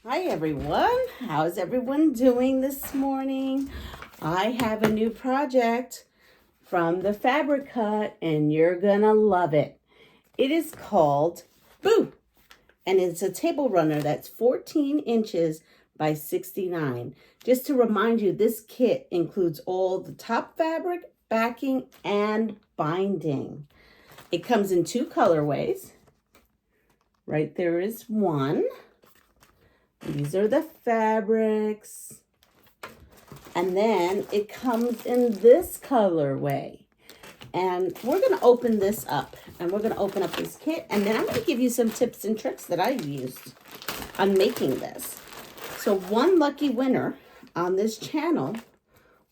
Hi everyone, how's everyone doing this morning? I have a new project from the Fabric Cut and you're gonna love it. It is called BOOOO and it's a table runner that's 14 inches by 69. Just to remind you, this kit includes all the top fabric, backing, and binding. It comes in two colorways. Right there is one. These are the fabrics. And then it comes in this colorway. And we're going to open this up. And we're going to open up this kit. And then I'm going to give you some tips and tricks that I used on making this. So one lucky winner on this channel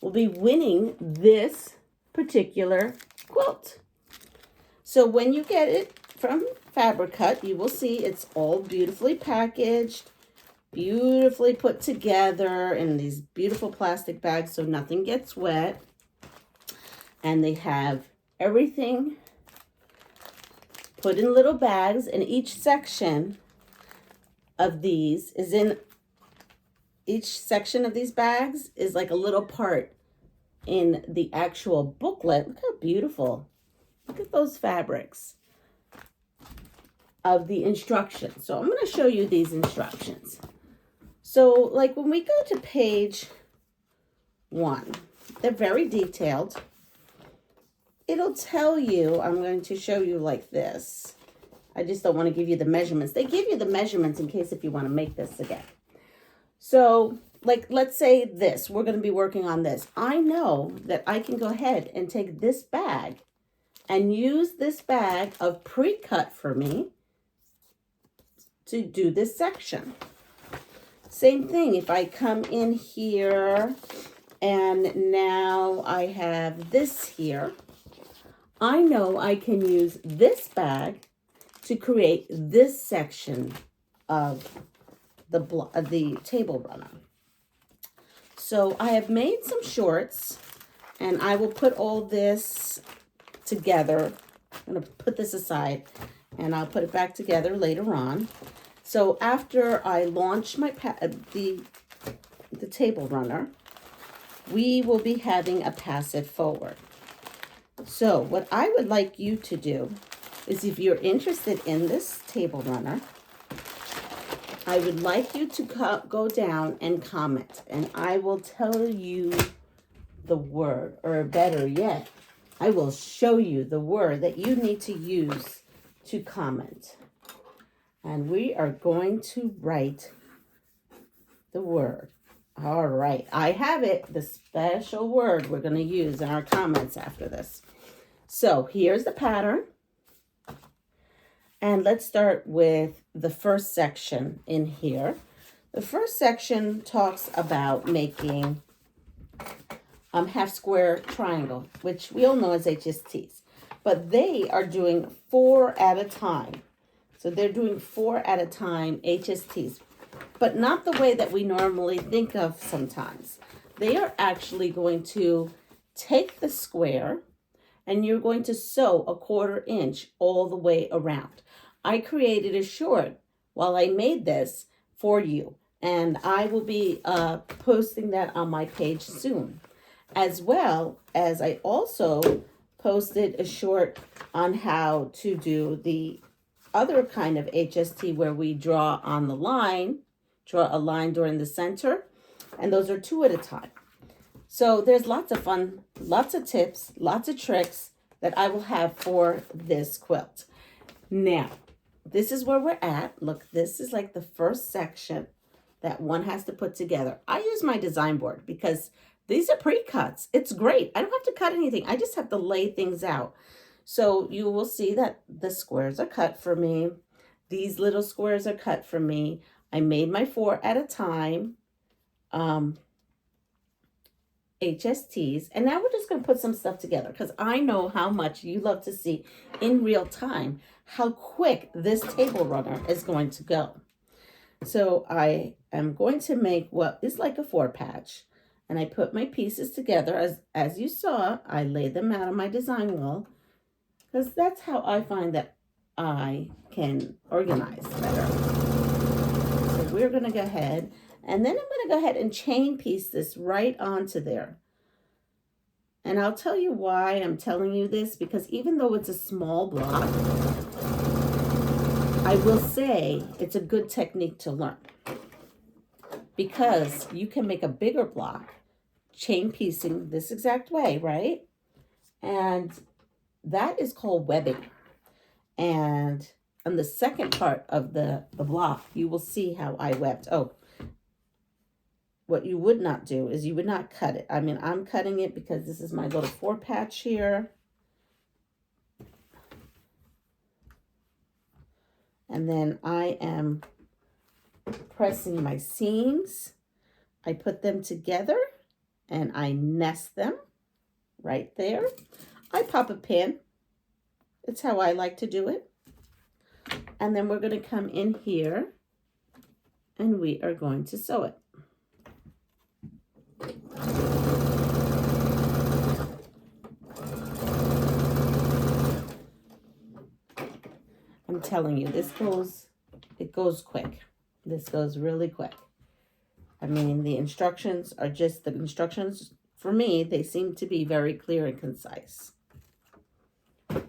will be winning this particular quilt. So when you get it from Fabric Cut, you will see it's all beautifully packaged, beautifully put together in these beautiful plastic bags so nothing gets wet. And they have everything put in little bags, and each section of these is in, each section of these bags is like a little part in the actual booklet. Look how beautiful. Look at those fabrics of the instructions. So I'm going to show you these instructions. So like when we go to page 1, they're very detailed. It'll tell you, I'm going to show you like this. I just don't want to give you the measurements. They give you the measurements in case if you want to make this again. So like, let's say this, we're going to be working on this. I know that I can go ahead and take this bag and use this bag of pre-cut for me to do this section. Same thing, if I come in here and now I have this here, I know I can use this bag to create this section of the table runner. So I have made some shorts and I will put all this together. I'm going to put this aside and I'll put it back together later on. So after I launch my the table runner, we will be having a pass it forward. So what I would like you to do is, if you're interested in this table runner, I would like you to go down and comment, and I will tell you the word, or better yet, I will show you the word that you need to use to comment. And we are going to write the word. All right, I have it, the special word we're going to use in our comments after this. So here's the pattern. And let's start with the first section in here. The first section talks about making half square triangle, which we all know as HSTs. But they are doing 4 at a time. So they're doing 4 at a time HSTs, but not the way that we normally think of sometimes. They are actually going to take the square and you're going to sew a 1/4 inch all the way around. I created a short while I made this for you, and I will be posting that on my page soon. As well as I also posted a short on how to do the other kind of HST where we draw on the line, draw a line during the center, and those are 2 at a time. So there's lots of fun, lots of tips, lots of tricks that I will have for this quilt. Now, this is where we're at. Look, this is like the first section that one has to put together. I use my design board because these are pre-cuts. It's great. I don't have to cut anything. I just have to lay things out. So you will see that the squares are cut for me. These little squares are cut for me. I made my 4 at a time HSTs. And now we're just going to put some stuff together because I know how much you love to see in real time how quick this table runner is going to go. So I am going to make what is like a 4 patch. And I put my pieces together. As you saw, I laid them out on my design wall, because that's how I find that I can organize better. So we're going going to go ahead, and then I'm going to go ahead and chain piece this right onto there. And I'll tell you why I'm telling you this, because even though it's a small block, I will say it's a good technique to learn, because you can make a bigger block chain piecing this exact way, right? And that is called webbing. And on the second part of the block, you will see how I webbed. Oh, what you would not do is you would not cut it. I mean, I'm cutting it because this is my little 4 patch here. And then I am pressing my seams. I put them together and I nest them right there. I pop a pin. It's how I like to do it. And then we're going to come in here and we are going to sew it. I'm telling you, it goes quick. This goes really quick. I mean, the instructions are just the instructions. For me, they seem to be very clear and concise.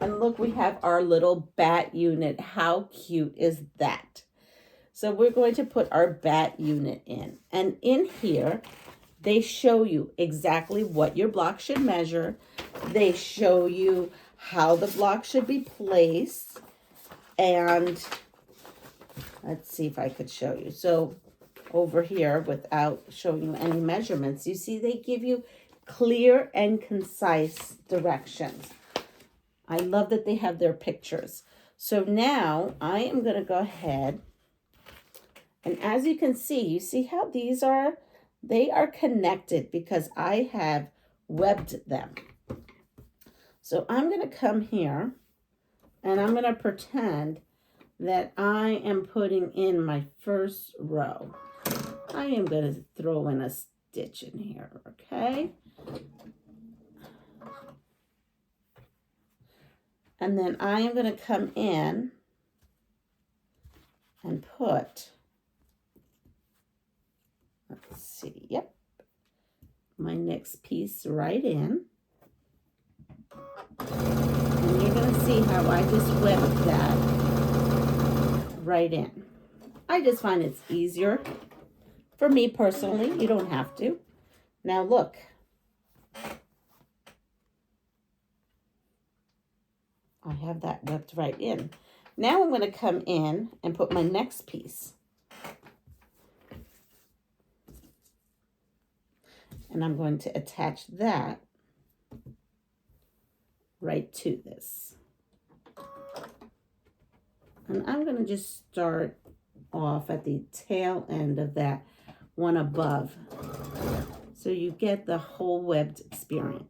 And look, we have our little bat unit. How cute is that? So we're going to put our bat unit in. And in here, they show you exactly what your block should measure. They show you how the block should be placed. And let's see if I could show you. So over here, without showing you any measurements, you see they give you clear and concise directions. I love that they have their pictures. So now I am going to go ahead, and as you can see, you see how these are? They are connected because I have webbed them. So I'm going to come here and I'm going to pretend that I am putting in my first row. I am going to throw in a stitch in here, okay? And then I am going to come in and put, let's see, yep, my next piece right in. And you're going to see how I just webbed that right in. I just find it's easier. For me personally, you don't have to. Now look. I have that webbed right in. Now I'm going to come in and put my next piece. And I'm going to attach that right to this. And I'm going to just start off at the tail end of that one above, so you get the whole webbed experience.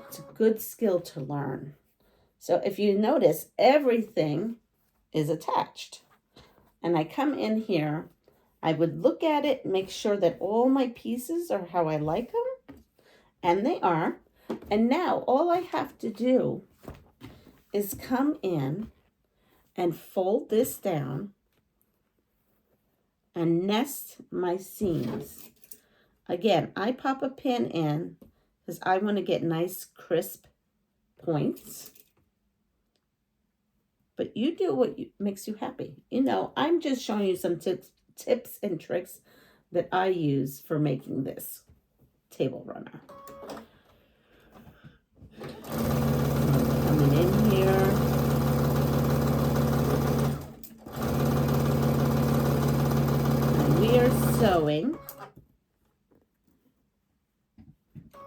It's a good skill to learn. So if you notice, everything is attached. And I come in here, I would look at it, make sure that all my pieces are how I like them, and they are. And now all I have to do is come in and fold this down and nest my seams. Again, I pop a pin in because I want to get nice crisp points. But you do what makes you happy. You know, I'm just showing you some tips and tricks that I use for making this table runner. Coming in here. And we are sewing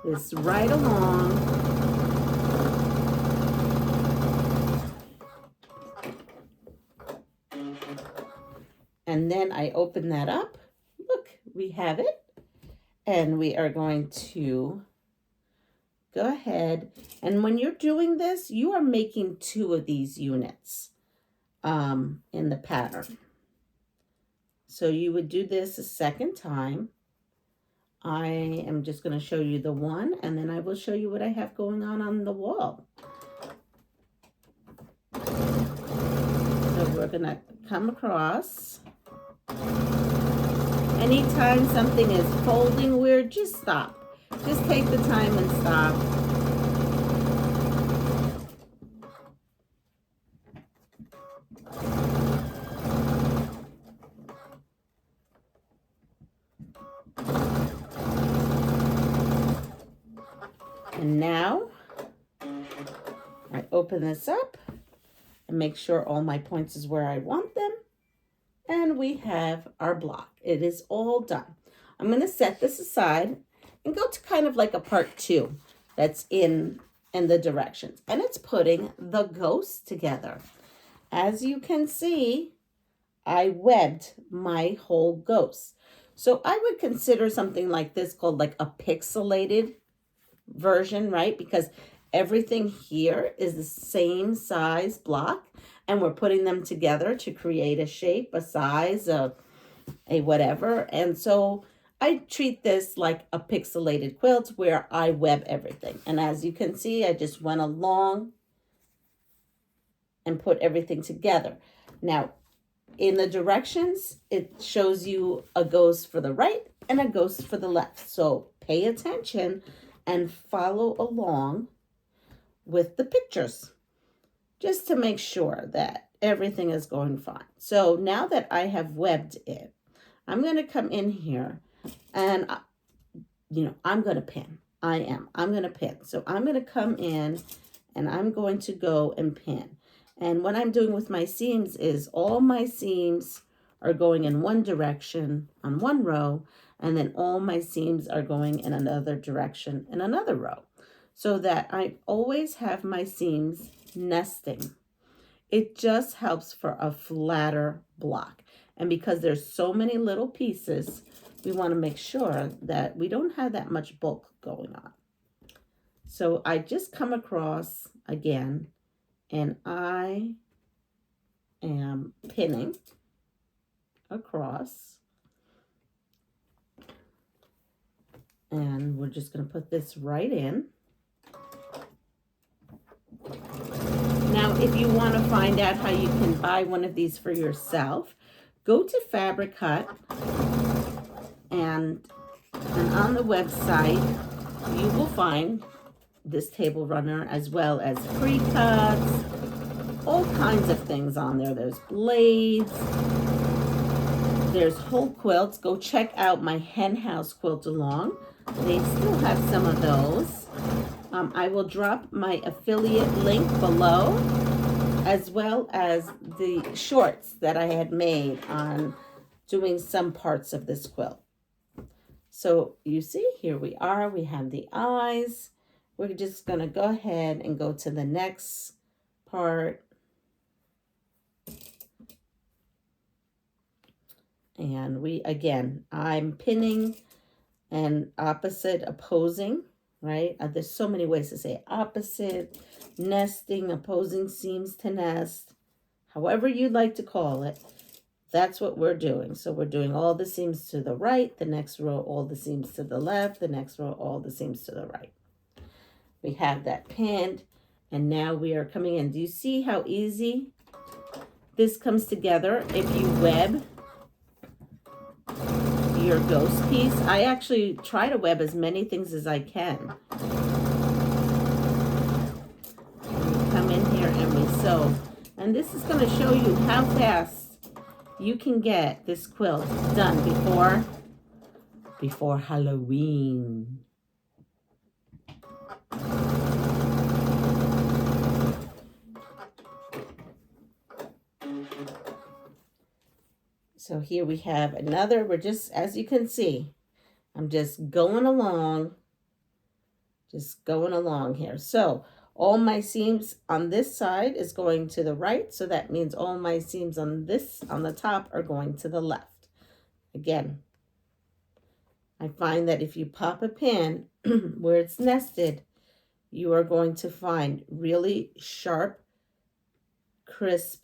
this right along. And then I open that up. Look, we have it. And we are going to go ahead. And when you're doing this, you are making 2 of these units in the pattern. So you would do this a second time. I am just going to show you the one, and then I will show you what I have going on the wall. So we're going to come across. Anytime something is folding weird, just stop. Just take the time and stop. And now I open this up and make sure all my points is where I want them. And we have our block. It is all done. I'm going to set this aside and go to kind of like a part 2 that's in the directions. And it's putting the ghost together. As you can see, I webbed my whole ghost. So I would consider something like this called like a pixelated version, right? Because everything here is the same size block, and we're putting them together to create a shape, a size, a whatever. And so I treat this like a pixelated quilt where I web everything. And as you can see, I just went along and put everything together. Now, in the directions, it shows you a ghost for the right and a ghost for the left. So pay attention and follow along with the pictures just to make sure that everything is going fine. So now that I have webbed it, I'm going to come in here and, I'm going to pin. I'm going to pin. So I'm going to come in and I'm going to go and pin. And what I'm doing with my seams is all my seams are going in one direction on one row, and then all my seams are going in another direction in another row, so that I always have my seams nesting. It just helps for a flatter block. And because there's so many little pieces, we want to make sure that we don't have that much bulk going on. So I just come across again, and I am pinning across. And we're just going to put this right in. Now, if you want to find out how you can buy one of these for yourself, go to Fabric Hut, and on the website, you will find this table runner as well as pre-cuts, all kinds of things on there. There's blades, there's whole quilts. Go check out my hen house quilt along. They still have some of those. I will drop my affiliate link below, as well as the shorts that I had made on doing some parts of this quilt. So you see, here we are. We have the eyes. We're just going to go ahead and go to the next part. And I'm pinning and opposite, opposing, right? There's so many ways to say it. Opposite, nesting, opposing seams to nest, however you'd like to call it. That's what we're doing. So we're doing all the seams to the right, the next row, all the seams to the left, the next row, all the seams to the right. We have that pinned, and now we are coming in. Do you see how easy this comes together if you web your ghost piece? I actually try to web as many things as I can. We come in here and we sew. And this is going to show you how fast you can get this quilt done before Halloween. So here we have another. We're just, as you can see, I'm just going along here. So all my seams on this side is going to the right. So that means all my seams on the top are going to the left. Again, I find that if you pop a pin where it's nested, you are going to find really sharp, crisp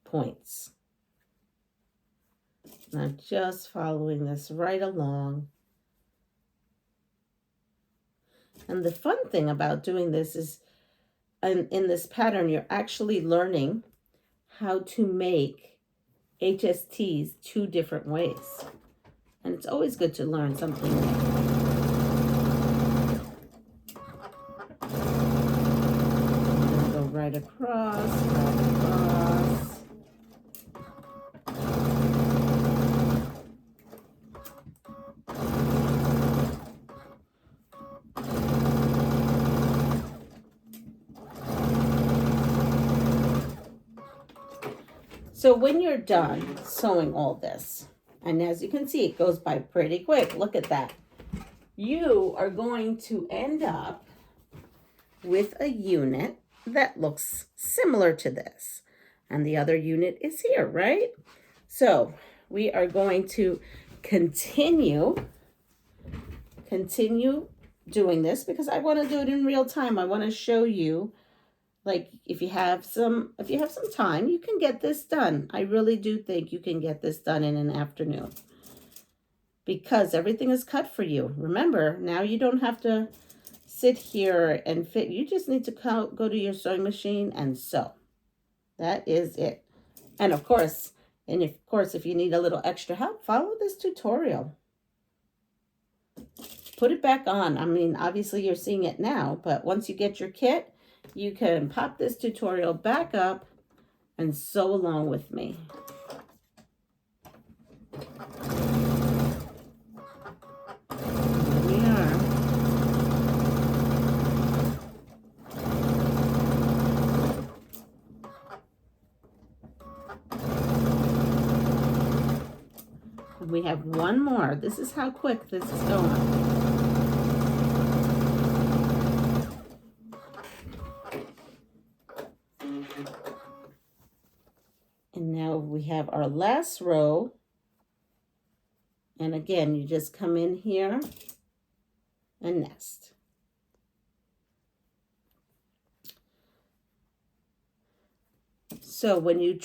points. And I'm just following this right along. And the fun thing about doing this is, in this pattern, you're actually learning how to make HSTs 2 different ways. And it's always good to learn something new. Go right across, right across. So when you're done sewing all this, and as you can see, it goes by pretty quick. Look at that. You are going to end up with a unit that looks similar to this. And the other unit is here, right? So we are going to continue doing this because I want to do it in real time. I want to show you, like, if you have some time, you can get this done. I really do think you can get this done in an afternoon because everything is cut for you. Remember, now you don't have to sit here and fit. You just need to go to your sewing machine and sew. That is it. And of course, if you need a little extra help, follow this tutorial. Put it back on. I mean, obviously you're seeing it now, but once you get your kit, you can pop this tutorial back up and sew along with me. Here we are. We have one more. This is how quick this is going. And now we have our last row. And again, you just come in here and nest. So when you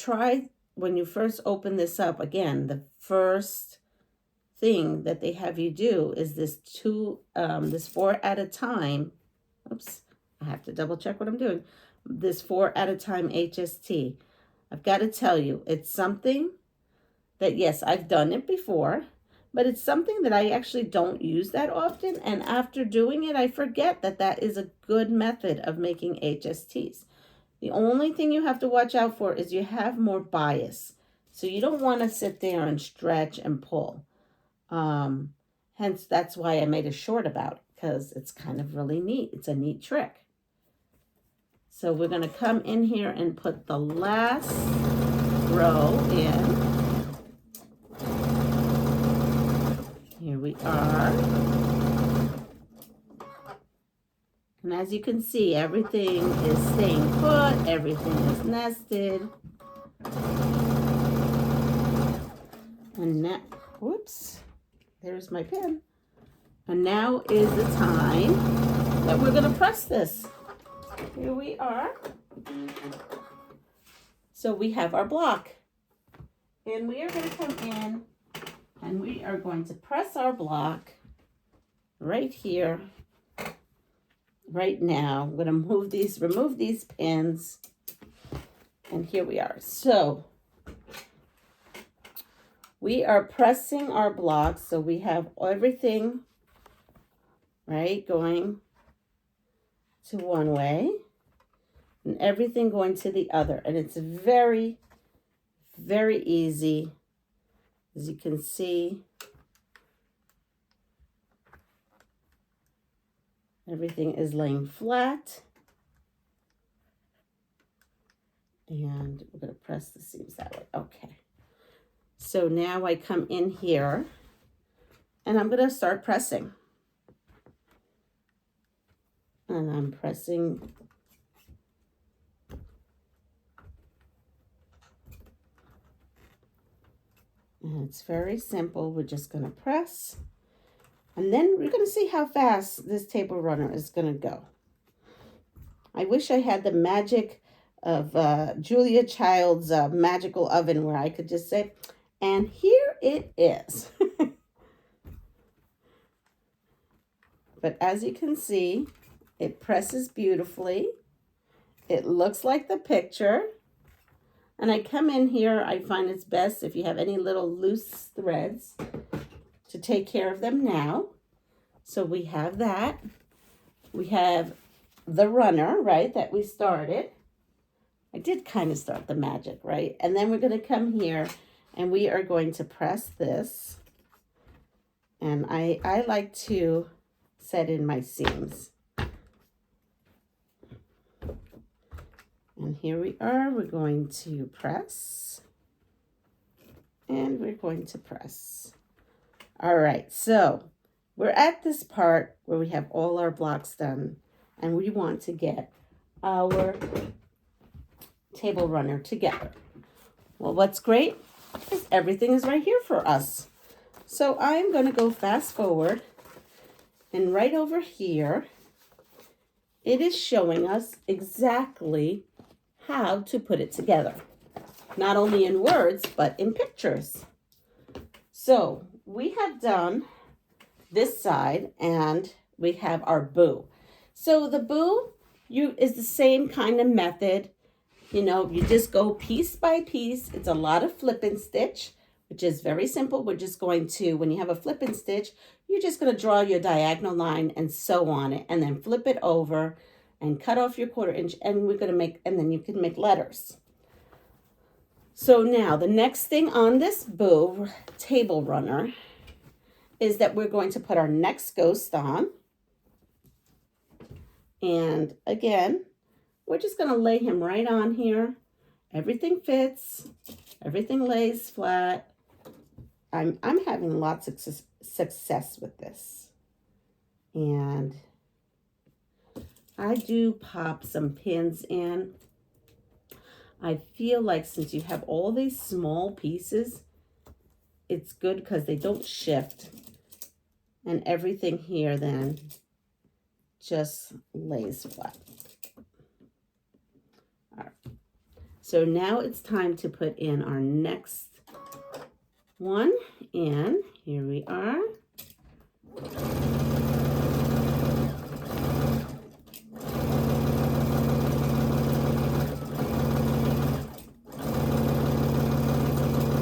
first open this up, again, the first thing that they have you do is this 4 at a time. Oops, I have to double check what I'm doing. This 4 at a time HST. I've got to tell you, it's something that, yes, I've done it before, but it's something that I actually don't use that often. And after doing it, I forget that that is a good method of making HSTs. The only thing you have to watch out for is you have more bias. So you don't want to sit there and stretch and pull. Hence, that's why I made a short about it, because it's kind of really neat. It's a neat trick. So we're going to come in here and put the last row in. Here we are. And as you can see, everything is staying put, everything is nested. And now, whoops, there's my pen. And now is the time that we're going to press this. Here we are. So we have our block. And we are going to come in and we are going to press our block right here, right now. I'm going to remove these pins. And here we are. So we are pressing our block. So we have everything, right, going to one way and everything going to the other. And it's very, very easy. As you can see, everything is laying flat. And we're going to press the seams that way. Okay. So now I come in here and I'm going to start pressing. And I'm pressing. And it's very simple. We're just going to press. And then we're going to see how fast this table runner is going to go. I wish I had the magic of Julia Child's magical oven where I could just say, and here here it is. But as you can see, it presses beautifully. It looks like the picture. And I come in here, I find it's best if you have any little loose threads to take care of them now. So we have that. We have the runner, right, that we started. I did kind of start the magic, right? And then we're going to come here and we are going to press this. And I like to set in my seams. And here we are, we're going to press. And we're going to press. All right, so we're at this part where we have all our blocks done. And we want to get our table runner together. Well, what's great is everything is right here for us. So I'm going to go fast forward, and right over here, it is showing us exactly how to put it together. Not only in words, but in pictures. So we have done this side, and we have our BOOOO. So the BOOOO is the same kind of method. You know, you just go piece by piece. It's a lot of flip and stitch, which is very simple. We're just going to, when you have a flip and stitch, you're just going to draw your diagonal line and sew on it, and then flip it over and cut off your 1/4 inch, and we're going to make, and then you can make letters. So now the next thing on this BOOOO table runner is that we're going to put our next ghost on. And again, we're just going to lay him right on here. Everything fits. Everything lays flat. I'm having lots of success with this. And I do pop some pins in. I feel like since you have all these small pieces, it's good because they don't shift. And everything here then just lays flat. All right. So now it's time to put in our next one. And here we are.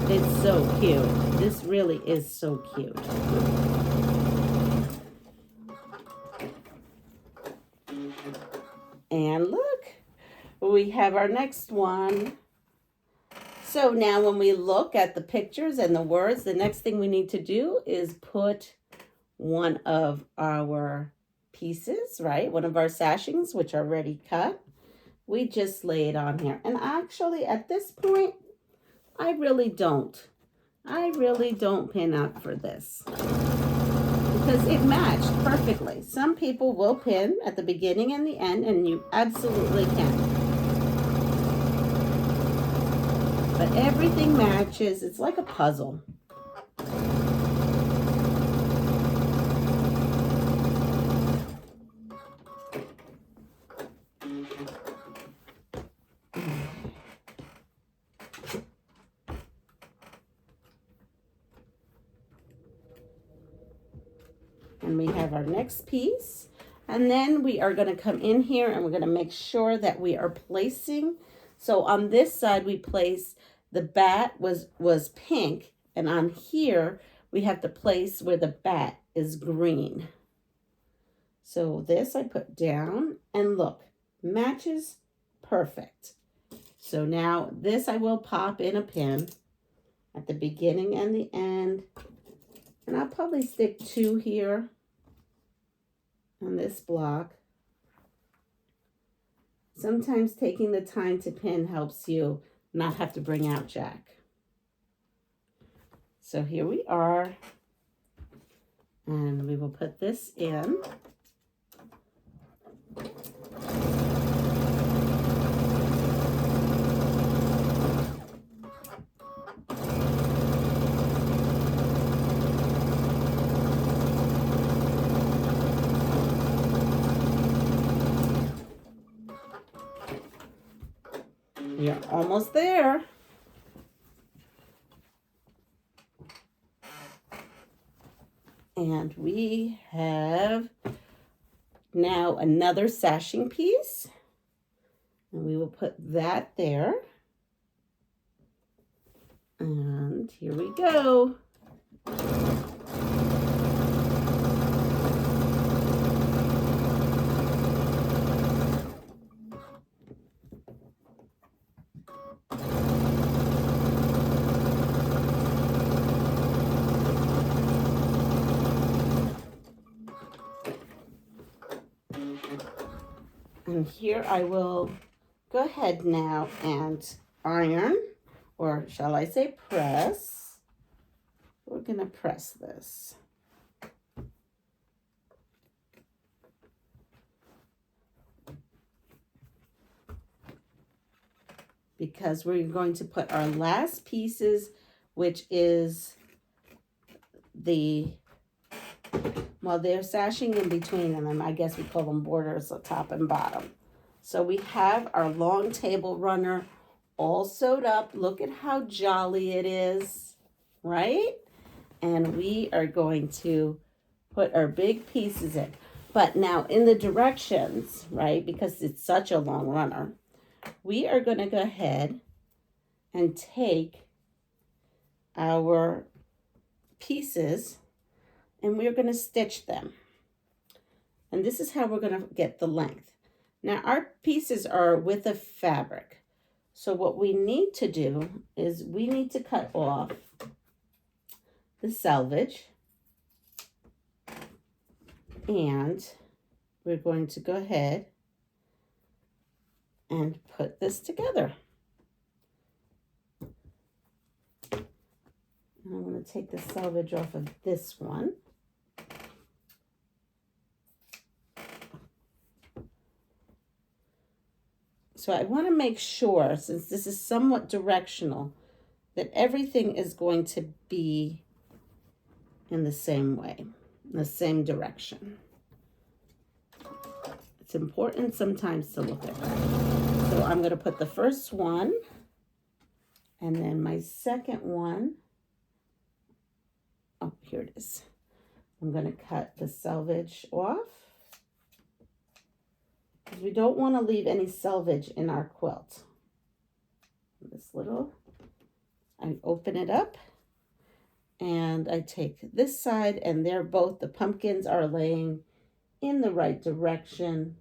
It's so cute. This really is so cute. And look, we have our next one. So now when we look at the pictures and the words, the next thing we need to do is put one of our pieces, right? One of our sashings, which are already cut. We just lay it on here. And actually at this point, I really don't pin up for this because it matched perfectly. Some people will pin at the beginning and the end, and you absolutely can. But everything matches. It's like a puzzle. And we have our next piece. And then we are going to come in here and we're going to make sure that we are placing. So on this side, we place the bat was pink. And on here, we have to place where the bat is green. So this I put down, and look, matches perfect. So now this I will pop in a pin at the beginning and the end. And I'll probably stick 2 here on this block. Sometimes taking the time to pin helps you not have to bring out Jack. So here we are. And we will put this in. You're almost there. And we have now another sashing piece. And we will put that there. And here we go. And here I will go ahead now and iron, or shall I say press. We're going to press this. Because we're going to put our last pieces, which is well, they're sashing in between, and then I guess we call them borders, the top and bottom. So we have our long table runner all sewed up. Look at how jolly it is, right? And we are going to put our big pieces in. But now in the directions, right, because it's such a long runner, we are going to go ahead and take our pieces and we're going to stitch them. And this is how we're going to get the length. Now our pieces are with a fabric. So what we need to do is we need to cut off the selvage. And we're going to go ahead and put this together. And I'm going to take the selvage off of this one. So I want to make sure, since this is somewhat directional, that everything is going to be in the same way, in the same direction. It's important sometimes to look at that. So I'm going to put the first one, and then my second one. Oh, here it is. I'm going to cut the selvage off. We don't want to leave any selvage in our quilt. This little, I open it up and I take this side, and they're both, the pumpkins are laying in the right direction.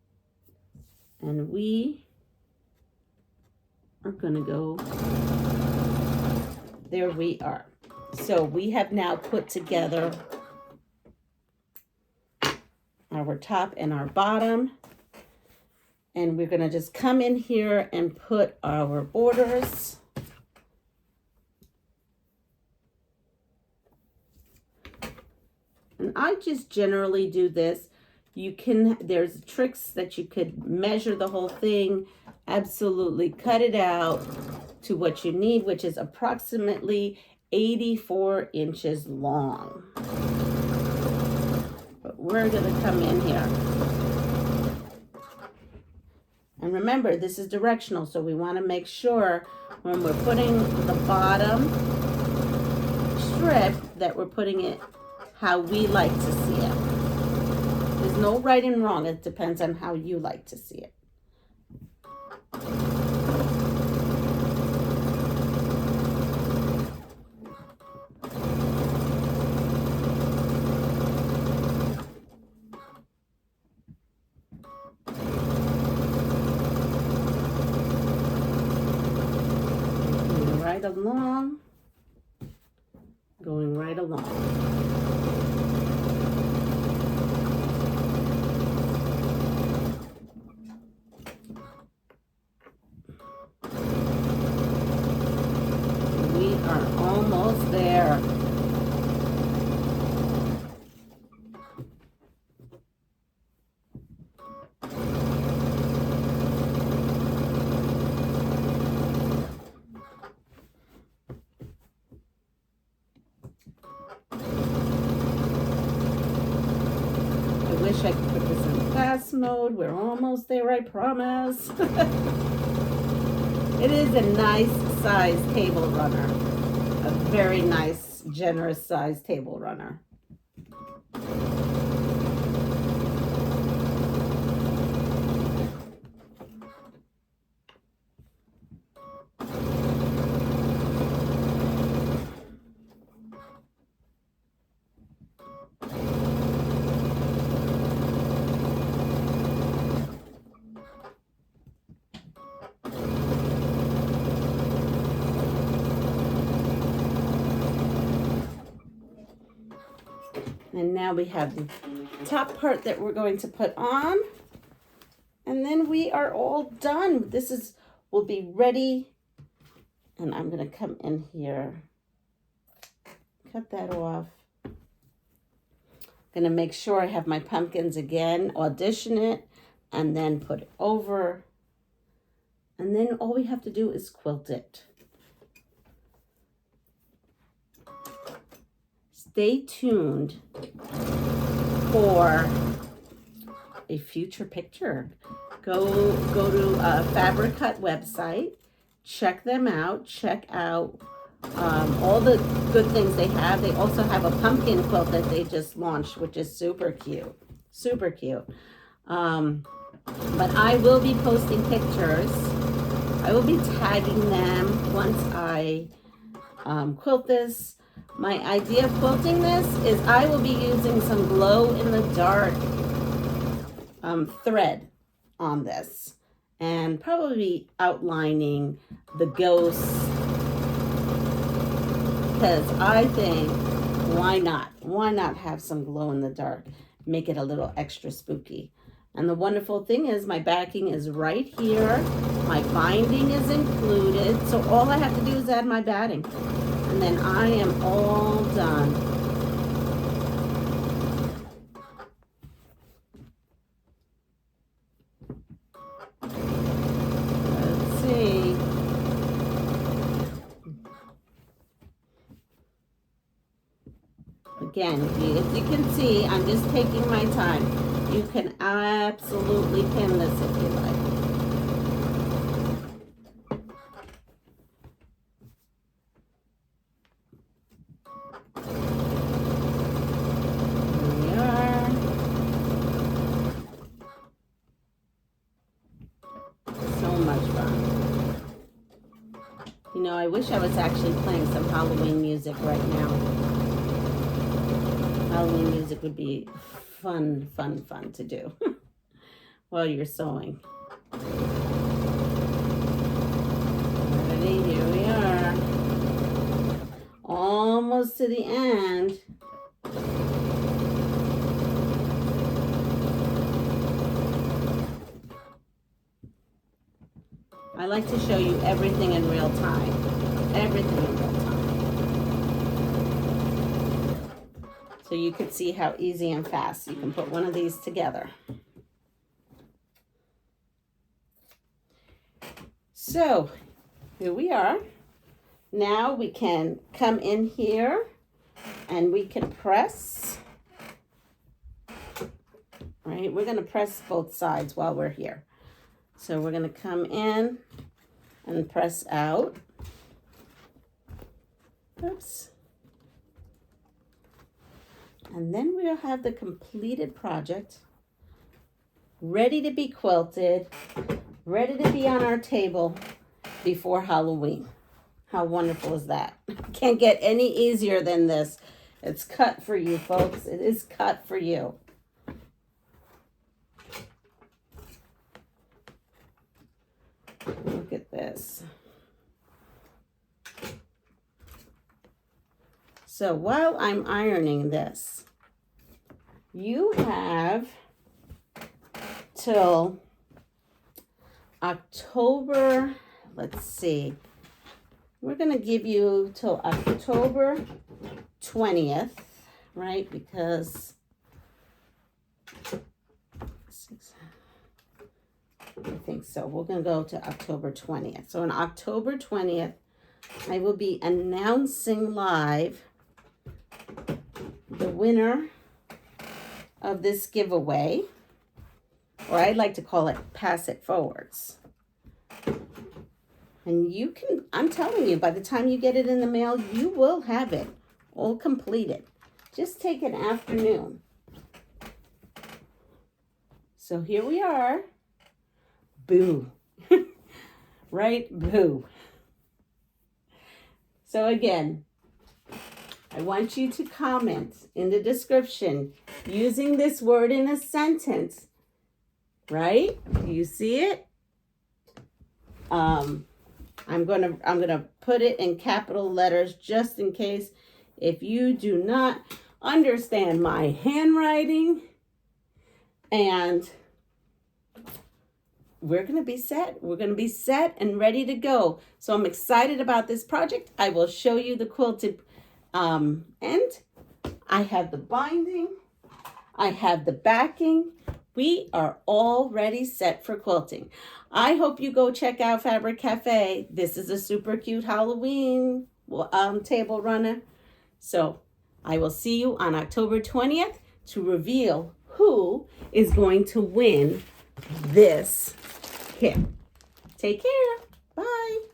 And we are going to go, there we are. So we have now put together our top and our bottom. And we're going to just come in here and put our borders. And I just generally do this. You can, there's tricks that you could measure the whole thing, absolutely cut it out to what you need, which is approximately 84 inches long. But we're going to come in here. And remember, this is directional, so we want to make sure when we're putting the bottom strip that we're putting it how we like to see it. There's no right and wrong. It depends on how you like to see it. Right along, going right along. We are almost there. I can put this in fast mode. We're almost there, I promise. It is a nice size table runner. A very nice, generous size table runner. And now we have the top part that we're going to put on. And then we are all done. This will be ready. And I'm going to come in here, cut that off. Going to make sure I have my pumpkins again, audition it, and then put it over. And then all we have to do is quilt it. Stay tuned for a future picture. Go to a Fabric Hut website, check them out, check out all the good things they have. They also have a pumpkin quilt that they just launched, which is super cute, super cute. But I will be posting pictures. I will be tagging them once I quilt this. My idea of quilting this is I will be using some glow-in-the-dark thread on this and probably outlining the ghosts, because I think why not have some glow-in-the-dark, make it a little extra spooky. And the wonderful thing is my backing is right here, my binding is included, so all I have to do is add my batting. And then I am all done. Let's see. Again, if you can see, I'm just taking my time. You can absolutely pin this if you like. You know, I wish I was actually playing some Halloween music right now. Halloween music would be fun to do while you're sewing. Ready, here we are. Almost to the end. I like to show you everything in real time. Everything in real time. So you can see how easy and fast you can put one of these together. So here we are. Now we can come in here and we can press. Right? We're going to press both sides while we're here. So we're going to come in and press out. Oops. And then we'll have the completed project ready to be quilted, ready to be on our table before Halloween. How wonderful is that? Can't get any easier than this. It's cut for you, folks. It is cut for you. Look at this. So while I'm ironing this, you have till October, let's see, we're going to give you till October 20th, right? Because I think so. We're going to go to October 20th. So on October 20th, I will be announcing live the winner of this giveaway, or I'd like to call it Pass It Forwards. And you can, I'm telling you, by the time you get it in the mail, you will have it all completed. just take an afternoon. So here we are. Boo. Right? Boo. So again, I want you to comment in the description using this word in a sentence. Right? Do you see it? I'm gonna put it in capital letters just in case if you do not understand my handwriting. And we're gonna be set. We're gonna be set and ready to go. So I'm excited about this project. I will show you the quilted end. I have the binding. I have the backing. We are already set for quilting. I hope you go check out Fabric Cafe. This is a super cute Halloween table runner. So I will see you on October 20th to reveal who is going to win this kit. Take care. Bye.